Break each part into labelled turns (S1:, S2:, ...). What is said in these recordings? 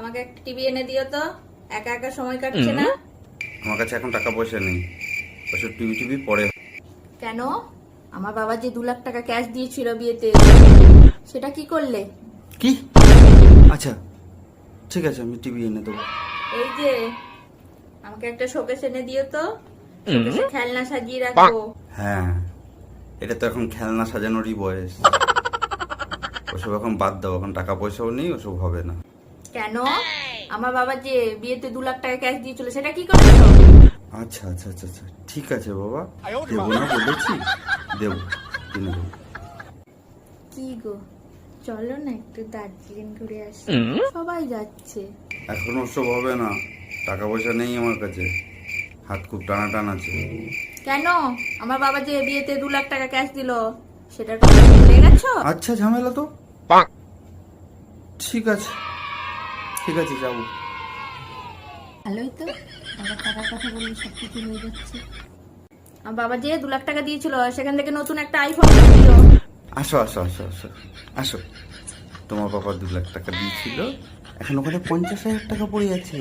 S1: আমাকে একটা টিভি এনে দিও তো, একা একা সময় কাটছে না।
S2: আমার কাছে এখন টাকা পয়সা নেই, ওসব টিভি টিভি পরে।
S1: কেন? আমার বাবা যে 2 লাখ টাকা ক্যাশ দিয়েছিল বিয়েতে, সেটা কি করলে?
S2: কি? আচ্ছা ঠিক আছে, আমি টিভি এনে দেবো।
S1: এই যে আমাকে একটা শোকেস এনে দিও তো, শোকেসে খেলনা সাজিয়ে রাখবো।
S2: হ্যাঁ, এটা তো এখন খেলনা সাজানোরই বয়স। ওসব এখন বাদ দাও, এখন টাকা পয়সাও নেই, ওসব হবে না।
S1: কেন? আমার বাবা যে বিয়েতে 2 লাখ টাকা ক্যাশ দিয়েছিল, সেটা কি করেছো?
S2: আচ্ছা আচ্ছা আচ্ছা আচ্ছা, ঠিক আছে বাবা, দেবো না বলেছি, দেবো, কিনে দেবো।
S1: কি গো, চলো না একটু দার্জিলিং ঘুরে আসি, সবাই যাচ্ছে।
S2: এখন ওসব হবে না, টাকা পয়সা নেই আমার কাছে, হাত খুব টানা টান আছে।
S1: কেন? আমার বাবা যে বিয়েতে 2 লাখ টাকা ক্যাশ দিল, সেটার কথা ভুলে গেছো?
S2: আচ্ছা, ঝামেলা তো, ঠিক আছে ঠিক আছে, যাবো।
S1: ভালোই তো, বাবার টাকার কথা বললে সবকিছু হয়ে যাচ্ছে। আমার বাবা যে 2 লাখ টাকা দিয়েছিল, সেখান থেকে নতুন একটা আইফোন দিল।
S2: আসো আসো আসো আসো আসো, তোমার বাবা 2 লাখ টাকা দিয়েছিল, এখন ওখানে 50,000 টাকা পড়ে আছে।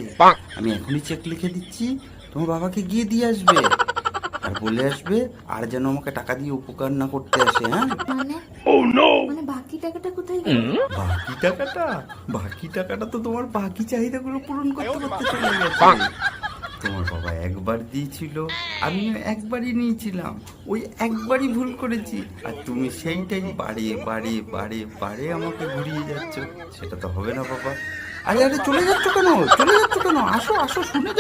S2: আমি এখনই চেক লিখে দিচ্ছি, তোমার বাবাকে গিয়ে দিয়ে আসবে, আর বলে আসবে আর যেন আমাকে টাকা দিয়ে উপকার না করতে আসে। হ্যাঁ,
S1: মানে মানে বাকি টাকাটা কোথায় গেল?
S2: বাকি টাকাটা তো তোমার বাকি চাহিদাগুলো পূরণ করতে করতে চলে গেছে। তোমার বাবা একবার দিয়েছিল, আমিও একবারই নিয়েছিলাম, ওই একবারই ভুল করেছি, আর তুমি সেইটাই বারে বারে বারে বারে আমাকে ঘুরিয়ে যাচ্ছ। সেটা তো হবে না বাবা। আরে আরে, চলে যাচ্ছ কেন? চলে যাচ্ছ কেন? আসো আসো, শুনে যাও।